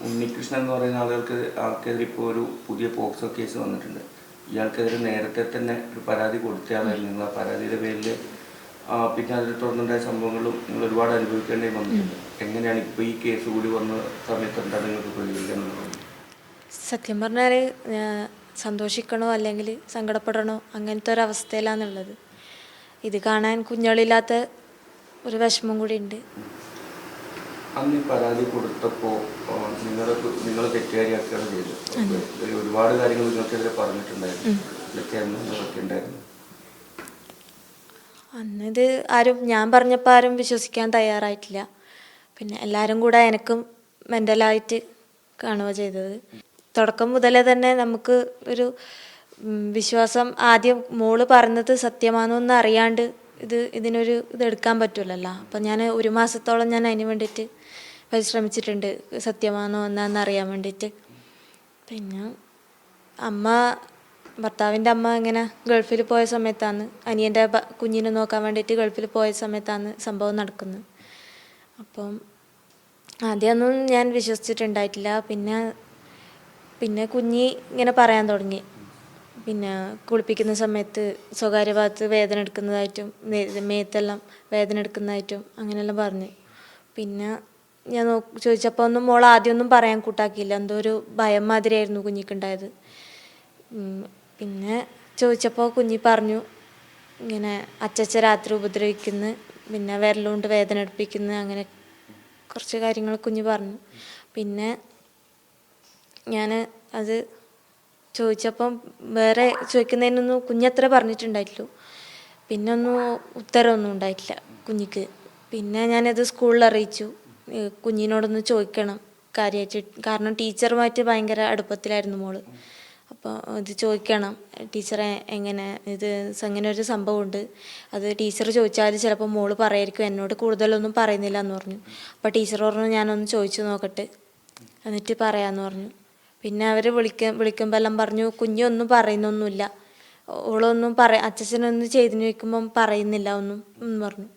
ഉണ്ണികൃഷ്ണൻ എന്ന് പറയുന്ന ആൾക്കെതിരെ ഇപ്പോൾ ഒരു പുതിയ പോക്സോ കേസ് വന്നിട്ടുണ്ട്. ഇയാൾക്കെതിരെ നേരത്തെ തന്നെ ഒരു പരാതി കൊടുത്തയാളായിരുന്നു. നിങ്ങൾ ആ പരാതിയുടെ പേരിൽ പിന്നെ അതിൽ തുടർന്നുണ്ടായ സംഭവങ്ങളും നിങ്ങൾ ഒരുപാട് അനുഭവിക്കേണ്ടി വന്നിട്ടുണ്ട്. എങ്ങനെയാണ് ഇപ്പോൾ ഈ കേസ് കൂടി വന്ന സമയത്ത് എന്താണ് നിങ്ങൾക്ക് പ്രതികരിക്കാനുള്ളത്? സത്യം പറഞ്ഞാൽ സന്തോഷിക്കണോ അല്ലെങ്കിൽ സങ്കടപ്പെടണോ അങ്ങനത്തെ ഒരു അവസ്ഥയിലാണുള്ളത്. ഇത് കാണാൻ കുഞ്ഞുങ്ങളില്ലാത്ത ഒരു വിഷമം കൂടി ഉണ്ട്. അന്ന് ഈ പരാതി കൊടുത്തപ്പോൾ നിങ്ങൾ തെറ്റുകാരിയാക്കുകയാണ് ചെയ്തത്. ഒരുപാട് കാര്യങ്ങൾ നിങ്ങൾക്കെതിരെ പറഞ്ഞിട്ടുണ്ടായിരുന്നു. ഇതൊക്കെ ഉണ്ടായിരുന്നു. അന്നിത് ആരും ഞാൻ പറഞ്ഞപ്പോൾ ആരും വിശ്വസിക്കാൻ തയ്യാറായിട്ടില്ല. പിന്നെ എല്ലാവരും കൂടെ എനിക്കും മെൻ്റലായിട്ട് കാണുക ചെയ്തത്. തുടക്കം മുതലേ തന്നെ നമുക്ക് ഒരു വിശ്വാസം, ആദ്യം മോള് പറഞ്ഞത് സത്യമാണെന്നൊന്നും അറിയാണ്ട് ഇതിനൊരു ഇതെടുക്കാൻ പറ്റില്ലല്ലോ. അപ്പം ഞാൻ 1 മാസത്തോളം ഞാൻ അതിന് വേണ്ടിയിട്ട് പരിശ്രമിച്ചിട്ടുണ്ട്, സത്യമാണോ എന്നാന്നറിയാൻ വേണ്ടിയിട്ട്. പിന്നെ ഭർത്താവിൻ്റെ അമ്മ ഇങ്ങനെ ഗൾഫിൽ പോയ സമയത്താണ്, അനിയൻ്റെ കുഞ്ഞിനെ നോക്കാൻ വേണ്ടിയിട്ട് ഗൾഫിൽ പോയ സമയത്താണ് സംഭവം നടക്കുന്നത്. അപ്പം ആദ്യമൊന്നും ഞാൻ വിശ്വസിച്ചിട്ടുണ്ടായിട്ടില്ല. പിന്നെ കുഞ്ഞി ഇങ്ങനെ പറയാൻ തുടങ്ങി. പിന്നെ കുളിപ്പിക്കുന്ന സമയത്ത് സ്വകാര്യ ഭാഗത്ത് വേദന എടുക്കുന്നതായിട്ടും മേത്തെല്ലാം വേദന എടുക്കുന്നതായിട്ടും അങ്ങനെയെല്ലാം പറഞ്ഞു. പിന്നെ ഞാൻ ചോദിച്ചപ്പോൾ ഒന്നും മോൾ ആദ്യമൊന്നും പറയാൻ കൂട്ടാക്കിയില്ല. എന്തോ ഒരു ഭയം മാതിരിയായിരുന്നു കുഞ്ഞിക്കുണ്ടായത്. പിന്നെ ചോദിച്ചപ്പോൾ കുഞ്ഞി പറഞ്ഞു, ഇങ്ങനെ അച്ചച്ച രാത്രി ഉപദ്രവിക്കുന്നു, പിന്നെ വിരലുകൊണ്ട് വേദന എടുപ്പിക്കുന്നു, അങ്ങനെ കുറച്ച് കാര്യങ്ങൾ കുഞ്ഞ് പറഞ്ഞു. പിന്നെ ഞാൻ അത് ചോദിച്ചപ്പം വേറെ ചോദിക്കുന്നതിനൊന്നും കുഞ്ഞത്ര പറഞ്ഞിട്ടുണ്ടായിട്ടുള്ളൂ. പിന്നെ ഉത്തരവൊന്നും ഉണ്ടായിട്ടില്ല കുഞ്ഞിക്ക്. പിന്നെ ഞാനത് സ്കൂളിൽ അറിയിച്ചു, കുഞ്ഞിനോടൊന്ന് ചോദിക്കണം കാര്യമായിട്ട്. കാരണം ടീച്ചറുമായിട്ട് ഭയങ്കര അടുപ്പത്തിലായിരുന്നു മോള്. അപ്പോൾ ഇത് ചോദിക്കണം ടീച്ചറെ, ഇങ്ങനെ ഒരു സംഭവമുണ്ട്, അത് ടീച്ചർ ചോദിച്ചാൽ ചിലപ്പോൾ മോള് പറയായിരിക്കും, എന്നോട് കൂടുതലൊന്നും പറയുന്നില്ല എന്ന് പറഞ്ഞു. അപ്പോൾ ടീച്ചർ പറഞ്ഞു ഞാനൊന്ന് ചോദിച്ചു നോക്കട്ടെ എന്നിട്ട് പറയാമെന്ന് പറഞ്ഞു. പിന്നെ അവർ വിളിക്കുമ്പോൾ എല്ലാം പറഞ്ഞു കുഞ്ഞൊന്നും പറയുന്നൊന്നുമില്ല, ഓളൊന്നും അച്ഛനൊന്നും ചെയ്തിന് ചോദിക്കുമ്പം പറയുന്നില്ല ഒന്നും എന്ന് പറഞ്ഞു.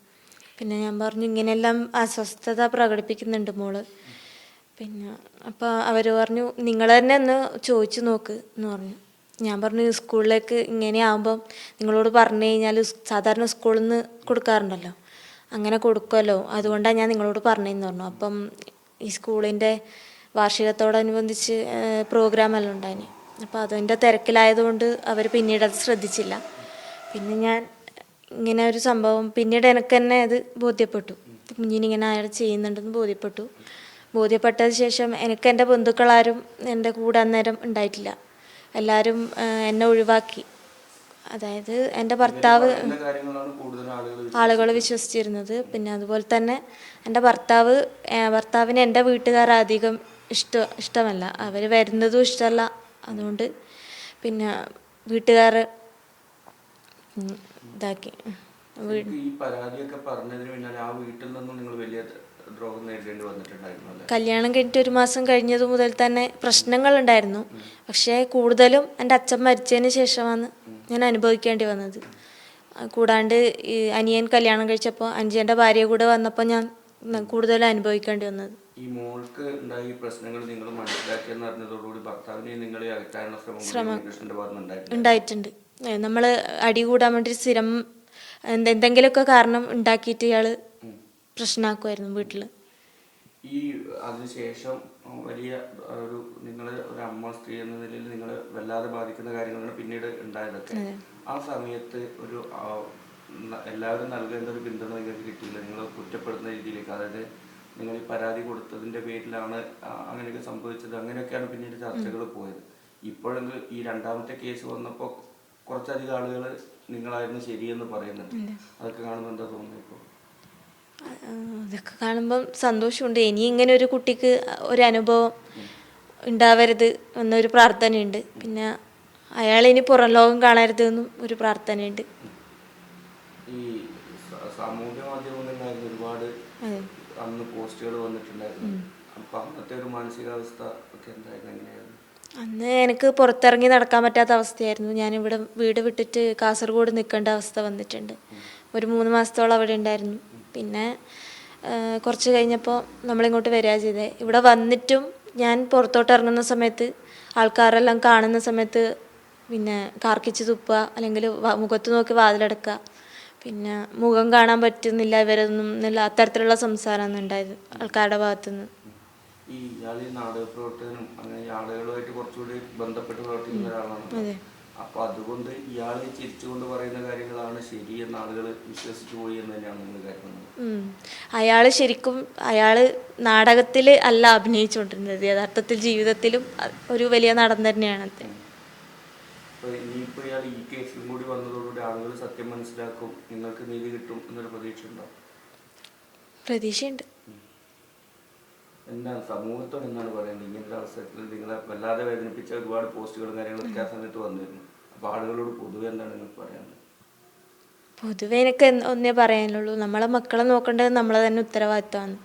പിന്നെ ഞാൻ പറഞ്ഞു ഇങ്ങനെയെല്ലാം അസ്വസ്ഥത പ്രകടിപ്പിക്കുന്നുണ്ട് മോള്. പിന്നെ അപ്പോൾ അവർ പറഞ്ഞു നിങ്ങൾ തന്നെ ഒന്ന് ചോദിച്ചു നോക്ക് എന്ന് പറഞ്ഞു. ഞാൻ പറഞ്ഞു സ്കൂളിലേക്ക് ഇങ്ങനെയാകുമ്പം നിങ്ങളോട് പറഞ്ഞു കഴിഞ്ഞാൽ സാധാരണ സ്കൂളിൽ നിന്ന് കൊടുക്കാറുണ്ടല്ലോ, അങ്ങനെ കൊടുക്കുമല്ലോ, അതുകൊണ്ടാണ് ഞാൻ നിങ്ങളോട് പറഞ്ഞതെന്ന് പറഞ്ഞു. അപ്പം ഈ സ്കൂളിൻ്റെ വാർഷികത്തോടനുബന്ധിച്ച് പ്രോഗ്രാമെല്ലാം ഉണ്ടായിന്. അപ്പോൾ അതിൻ്റെ തിരക്കിലായതുകൊണ്ട് അവർ പിന്നീട് അത് ശ്രദ്ധിച്ചില്ല. പിന്നെ ഞാൻ ഇങ്ങനെ ഒരു സംഭവം പിന്നീട് എനിക്ക് തന്നെ അത് ബോധ്യപ്പെട്ടു, കുഞ്ഞിനിങ്ങനെ അയാൾ ചെയ്യുന്നുണ്ടെന്ന് ബോധ്യപ്പെട്ടതിന് ശേഷം എനിക്ക് എൻ്റെ ബന്ധുക്കളാരും എൻ്റെ കൂടെ അന്നേരം ഉണ്ടായിട്ടില്ല. എല്ലാവരും എന്നെ ഒഴിവാക്കി. അതായത് എൻ്റെ ഭർത്താവ് ആളുകൾ വിശ്വസിച്ചിരുന്നത്. പിന്നെ അതുപോലെ തന്നെ എൻ്റെ ഭർത്താവിന് എൻ്റെ വീട്ടുകാരധികം ഇഷ്ടമല്ല, അവർ വരുന്നതും ഇഷ്ടമല്ല. അതുകൊണ്ട് പിന്നെ വീട്ടുകാർ ഇതാക്കി. കല്യാണം കഴിഞ്ഞിട്ട് 1 മാസം കഴിഞ്ഞത് മുതൽ തന്നെ പ്രശ്നങ്ങളുണ്ടായിരുന്നു. പക്ഷേ കൂടുതലും എൻ്റെ അച്ഛൻ മരിച്ചതിന് ശേഷമാണ് ഞാൻ അനുഭവിക്കേണ്ടി വന്നത്. കൂടാണ്ട് ഈ അനിയൻ കല്യാണം കഴിച്ചപ്പോൾ അനുജൻ്റെ ഭാര്യ കൂടെ വന്നപ്പോൾ ഞാൻ കൂടുതലും അനുഭവിക്കേണ്ടി വന്നത്. ഈ മോൾക്ക് ഉണ്ടായ പ്രശ്നങ്ങൾ നിങ്ങൾ മനസ്സിലാക്കിയെന്ന് അറിഞ്ഞതോടുകൂടി ഭർത്താവിനെ നിങ്ങളെ അകറ്റാനുള്ള ശ്രമം ഉണ്ടായിട്ടുണ്ട്. നമ്മൾ അടി കൂടാൻ വേണ്ടി സ്ഥിരം എന്തെങ്കിലുമൊക്കെ കാരണം ഉണ്ടാക്കിയിട്ട് ഇയാൾ പ്രശ്നമാക്കുമായിരുന്നു വീട്ടിൽ. ഈ അതിനുശേഷം വലിയ നിങ്ങൾ ഒരു അമ്മ സ്ത്രീ എന്ന നിലയിൽ നിങ്ങൾ വല്ലാതെ ബാധിക്കുന്ന കാര്യങ്ങളാണ് പിന്നീട് ഉണ്ടായതൊക്കെ. ആ സമയത്ത് എല്ലാവരും നൽകേണ്ട ഒരു പിന്തുണ നിങ്ങൾക്ക് കിട്ടിയില്ല, നിങ്ങൾ കുറ്റപ്പെടുത്തുന്ന രീതിയിലേക്ക്. അതായത് നിങ്ങൾ ഈ പരാതി കൊടുത്തതിൻ്റെ പേരിലാണ് അങ്ങനെയൊക്കെ സംഭവിച്ചത്, അങ്ങനെയൊക്കെയാണ് പിന്നീട് ചർച്ചകൾ പോയത്. ഇപ്പോഴെങ്കിൽ ഈ 2ാമത്തെ കേസ് വന്നപ്പോൾ കുറച്ചധികം ആളുകൾ നിങ്ങളായിരുന്നു ശരിയെന്ന് പറയുന്നുണ്ട്. അതൊക്കെ കാണുമ്പോൾ എന്താ തോന്നുന്നത് ഇപ്പോൾ? അതൊക്കെ കാണുമ്പം സന്തോഷമുണ്ട്. ഇനി ഇങ്ങനെ ഒരു കുട്ടിക്ക് ഒരു അനുഭവം ഉണ്ടാവരുത് എന്നൊരു പ്രാർത്ഥനയുണ്ട്. പിന്നെ അയാളിനി പുറം ലോകം കാണരുതെന്നും ഒരു പ്രാർത്ഥനയുണ്ട്. ഈ സാമൂഹ്യ മാധ്യമങ്ങളിലായിരുന്നു ഒരുപാട് അന്ന് പോസ്റ്റുകൾ വന്നിട്ടുണ്ടായിരുന്നു. അപ്പോൾ അന്നത്തെ ഒരു മാനസികാവസ്ഥ ഒക്കെ എന്തായിരുന്നു, എങ്ങനെയായിരുന്നു? അന്ന് എനിക്ക് പുറത്തിറങ്ങി നടക്കാൻ പറ്റാത്ത അവസ്ഥയായിരുന്നു. ഞാനിവിടെ വീട് വിട്ടിട്ട് കാസർഗോഡ് നിൽക്കേണ്ട അവസ്ഥ വന്നിട്ടുണ്ട്. ഒരു 3 മാസത്തോളം അവിടെ ഉണ്ടായിരുന്നു. പിന്നെ കുറച്ച് കഴിഞ്ഞപ്പോൾ നമ്മളിങ്ങോട്ട് വരിക ചെയ്തേ. ഇവിടെ വന്നിട്ടും ഞാൻ പുറത്തോട്ട് ഇറങ്ങുന്ന സമയത്ത് ആൾക്കാരെല്ലാം കാണുന്ന സമയത്ത് പിന്നെ കാർക്കിച്ച് തുപ്പുക, അല്ലെങ്കിൽ മുഖത്ത് നോക്കി വാതിലടക്കുക, പിന്നെ മുഖം കാണാൻ പറ്റുന്നില്ല ഇവരൊന്നും എന്നുള്ള അത്തരത്തിലുള്ള സംസാരമാണ് ഉണ്ടായത് ആൾക്കാരുടെ ഭാഗത്തുനിന്ന്. ഈ ഇയാൾ ഈ നാടക പ്രവർത്തകനും അങ്ങനെ ആളുകളുമായിട്ട് കുറച്ചുകൂടി ബന്ധപ്പെട്ട് പ്രവർത്തിക്കുന്ന ഒരാളാണ്. അതെ. അപ്പൊ അതുകൊണ്ട് ഇയാൾ ചിരിച്ചുകൊണ്ട് പറയുന്ന കാര്യങ്ങളാണ് ശരി എന്ന് ആളുകൾ വിശ്വസിച്ചു പോയി എന്ന് തന്നെയാണ് നിങ്ങൾ കരുതുന്നത്? അയാള് നാടകത്തിൽ അല്ല അഭിനയിച്ചുകൊണ്ടിരുന്നത്, യഥാർത്ഥത്തിൽ ജീവിതത്തിലും ഒരു വലിയ നടൻ തന്നെയാണ്. അപ്പൊ ഇനിയിപ്പോ ഇയാൾ ഈ കേസിലും കൂടി വന്നതോടുകൂടി ആളുകൾ സത്യം മനസ്സിലാക്കും, നിങ്ങൾക്ക് നീതി കിട്ടും എന്നൊരു പ്രതീക്ഷ ഉണ്ടോ? പ്രതീക്ഷയുണ്ട്. എന്താണ് സമൂഹത്തോട് എന്താണ് പറയുന്നത്? ഇങ്ങനത്തെ അവസരത്തിൽ നിങ്ങളെ വല്ലാതെ വേദനിപ്പിച്ച ഒരുപാട് പോസ്റ്റുകളും കാര്യങ്ങളൊക്കെ ആ സമയത്ത് വന്നിരുന്നു. അപ്പോൾ ആളുകളോട് പൊതുവെ എന്താണ് നിങ്ങൾക്ക് പറയാനുള്ളത്? പൊതുവെ എനിക്ക് ഒന്നേ പറയാനുള്ളൂ, നമ്മളെ മക്കളെ നോക്കേണ്ടത് നമ്മളെ തന്നെ ഉത്തരവാദിത്തമാണ്.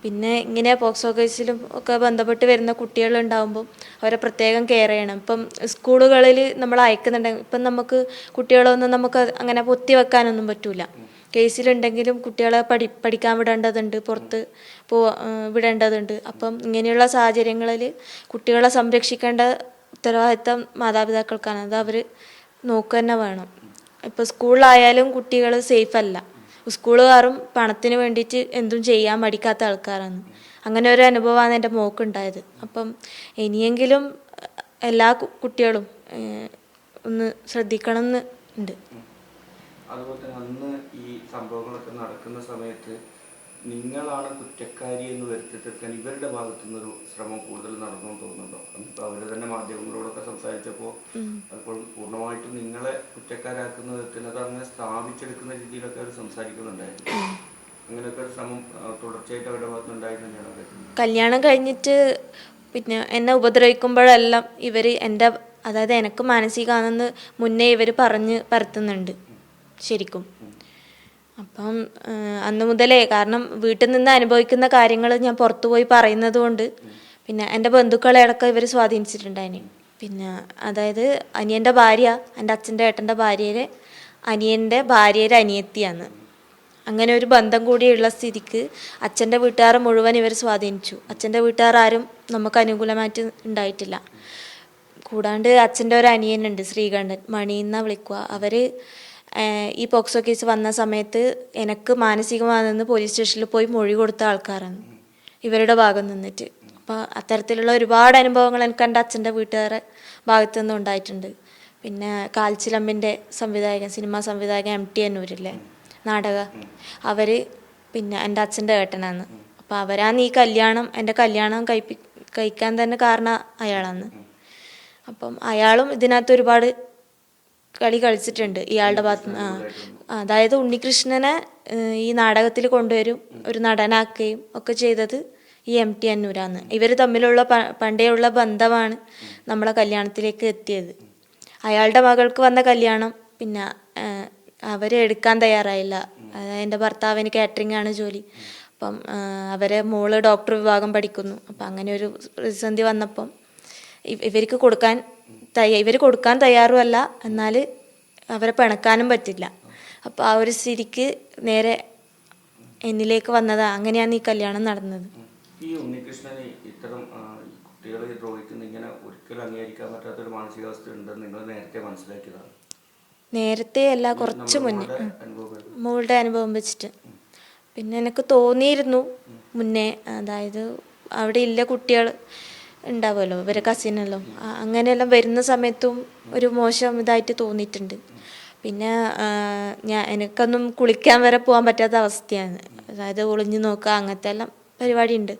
പിന്നെ ഇങ്ങനെ പോക്സോ കേസിലും ഒക്കെ ബന്ധപ്പെട്ട് വരുന്ന കുട്ടികളുണ്ടാകുമ്പോൾ അവരെ പ്രത്യേകം കെയർ ചെയ്യണം. ഇപ്പം സ്കൂളുകളിൽ നമ്മൾ അയക്കുന്നുണ്ടെങ്കിൽ ഇപ്പം നമുക്ക് കുട്ടികളൊന്നും നമുക്ക് അങ്ങനെ പൊത്തി വെക്കാനൊന്നും പറ്റൂല. കേസിലുണ്ടെങ്കിലും കുട്ടികളെ പഠിക്കാൻ വിടേണ്ടതുണ്ട്, പുറത്ത് വിടേണ്ടതുണ്ട്. അപ്പം ഇങ്ങനെയുള്ള സാഹചര്യങ്ങളിൽ കുട്ടികളെ സംരക്ഷിക്കേണ്ട ഉത്തരവാദിത്തം മാതാപിതാക്കൾക്കാണ്. അത് അവർ നോക്കുക തന്നെ വേണം. ഇപ്പോൾ സ്കൂളിലായാലും കുട്ടികൾ സേഫ് അല്ല. സ്കൂളുകാരും പണത്തിന് വേണ്ടിയിട്ട് എന്തും ചെയ്യാൻ മടിക്കാത്ത ആൾക്കാരാണ്. അങ്ങനെ ഒരു അനുഭവമാണ് എൻ്റെ മോക്കുണ്ടായത്. അപ്പം ഇനിയെങ്കിലും എല്ലാ കുട്ടികളും ഒന്ന് ശ്രദ്ധിക്കണം എന്ന് ഉണ്ട്. അതുപോലെ തന്നെ അന്ന് ഈ സംഭവങ്ങളൊക്കെ നടക്കുന്ന സമയത്ത് നിങ്ങളാണ് കുറ്റക്കാരി എന്ന് വരുത്തി തീർക്കാൻ ഇവരുടെ ഭാഗത്തു നിന്നൊരു ശ്രമം കൂടുതൽ നടന്നു തോന്നുന്നുണ്ടോ? ഇപ്പൊ അവര് തന്നെ മാധ്യമങ്ങളോടൊക്കെ സംസാരിച്ചപ്പോൾ അപ്പോൾ പൂർണ്ണമായിട്ടും നിങ്ങളെ കുറ്റക്കാരാക്കുന്ന വിധത്തിൽ അത് അങ്ങനെ സ്ഥാപിച്ചെടുക്കുന്ന രീതിയിലൊക്കെ അവർ സംസാരിക്കുന്നുണ്ടായിരുന്നു. അങ്ങനെയൊക്കെ ഒരു ശ്രമം തുടർച്ചയായിട്ട് അവരുടെ ഭാഗത്ത് ഉണ്ടായിരുന്നെന്നാണ്. കല്യാണം കഴിഞ്ഞിട്ട് പിന്നെ എന്നെ ഉപദ്രവിക്കുമ്പോഴെല്ലാം ഇവർ എൻ്റെ, അതായത് എനിക്ക് മാനസികമാണെന്ന് മുന്നേ ഇവർ പറഞ്ഞ് പരത്തുന്നുണ്ട് ശരിക്കും. അപ്പം അന്ന് മുതലേ, കാരണം വീട്ടിൽ നിന്ന് അനുഭവിക്കുന്ന കാര്യങ്ങൾ ഞാൻ പുറത്തു പോയി പറയുന്നത് കൊണ്ട് പിന്നെ എൻ്റെ ബന്ധുക്കളെ അടക്കം ഇവർ സ്വാധീനിച്ചിട്ടുണ്ടായിന്. പിന്നെ അതായത് അനിയൻ്റെ ഭാര്യ എൻ്റെ അച്ഛൻ്റെ ഏട്ടൻ്റെ ഭാര്യയുടെ അനിയൻ്റെ ഭാര്യയുടെ അനിയത്തിയാണ്. അങ്ങനെ ഒരു ബന്ധം കൂടിയുള്ള സ്ഥിതിക്ക് അച്ഛൻ്റെ വീട്ടുകാരെ മുഴുവൻ ഇവർ സ്വാധീനിച്ചു. അച്ഛൻ്റെ വീട്ടുകാർ ആരും നമുക്ക് അനുകൂലമായിട്ട് ഉണ്ടായിട്ടില്ല. കൂടാണ്ട് അച്ഛൻ്റെ ഒരു അനിയനുണ്ട്, ശ്രീകണ്ഠൻ, മണി എന്നാണ് വിളിക്കുക. അവർ ഈ പോക്സോ കേസ് വന്ന സമയത്ത് എനിക്ക് മാനസികമാണെന്ന് പോലീസ് സ്റ്റേഷനിൽ പോയി മൊഴി കൊടുത്ത ആൾക്കാരാണ് ഇവരുടെ ഭാഗം നിന്നിട്ട്. അപ്പോൾ അത്തരത്തിലുള്ള ഒരുപാട് അനുഭവങ്ങൾ എനിക്ക് എൻ്റെ അച്ഛൻ്റെ വീട്ടുകാരെ ഭാഗത്തു നിന്നും ഉണ്ടായിട്ടുണ്ട്. പിന്നെ കാൽച്ചിലമ്പിൻ്റെ സംവിധായകൻ, സിനിമാ സംവിധായകൻ MT അന്നൂരില്ലേ, നാടക, അവർ പിന്നെ എൻ്റെ അച്ഛൻ്റെ ഏട്ടനാണ്. അപ്പോൾ അവരാണ് ഈ കല്യാണം, എൻ്റെ കല്യാണം കഴിക്കാൻ തന്നെ കാരണം അയാളാണ്. അപ്പം അയാളും ഇതിനകത്ത് ഒരുപാട് കളി കളിച്ചിട്ടുണ്ട് ഇയാളുടെ ഭാഗത്തുനിന്ന്. അതായത് ഉണ്ണികൃഷ്ണനെ ഈ നാടകത്തിൽ കൊണ്ടുവരും, ഒരു നടനാക്കുകയും ഒക്കെ ചെയ്തത് ഈ MT അന്നൂരാണ്. ഇവർ തമ്മിലുള്ള പണ്ടേയുള്ള ബന്ധമാണ് നമ്മളെ കല്യാണത്തിലേക്ക് എത്തിയത്. അയാളുടെ മകൾക്ക് വന്ന കല്യാണം പിന്നെ അവർ എടുക്കാൻ തയ്യാറായില്ല. അതായത് എൻ്റെ ഭർത്താവിന് കാറ്ററിംഗ് ആണ് ജോലി. അപ്പം അവരെ മോള് ഡോക്ടർ വിഭാഗം പഠിക്കുന്നു. അപ്പം അങ്ങനെ ഒരു പ്രതിസന്ധി വന്നപ്പം ഇവർ കൊടുക്കാൻ തയ്യാറുമല്ല, എന്നാൽ അവരെ പിണക്കാനും പറ്റില്ല. അപ്പോൾ ആ ഒരു സ്ഥിതിക്ക് നേരെ എന്നിലേക്ക് വന്നതാ. അങ്ങനെയാണ് ഈ കല്യാണം നടന്നത്. ഈ ഉണ്ണികൃഷ്ണന് ഇത്തരം കുട്ടികളെ ദ്രോഹിക്കുന്ന ഇങ്ങനെ ഒരിക്കലും അംഗീകരിക്കാൻ പറ്റാത്തൊരു മാനസികാവസ്ഥ ഉണ്ടെന്ന് നിങ്ങൾ നേരത്തെ മനസ്സിലാക്കിയതാണ്? നേരത്തെ അല്ല, കുറച്ച് മുന്നേ, മോളുടെ അനുഭവം വെച്ചിട്ട്. പിന്നെ എനിക്ക് തോന്നിയിരുന്നു മുന്നേ, അതായത് അവിടെ ഇല്ല കുട്ടികൾ ഉണ്ടാവുമല്ലോ, ഇവരെ കസിനെല്ലാം, അങ്ങനെയെല്ലാം വരുന്ന സമയത്തും ഒരു മോശം ഇതായിട്ട് തോന്നിയിട്ടുണ്ട്. പിന്നെ എനിക്കൊന്നും കുളിക്കാൻ വരെ പോകാൻ പറ്റാത്ത അവസ്ഥയാണ്. അതായത് ഒളിഞ്ഞു നോക്കുക, അങ്ങനത്തെ എല്ലാം പരിപാടി ഉണ്ട്.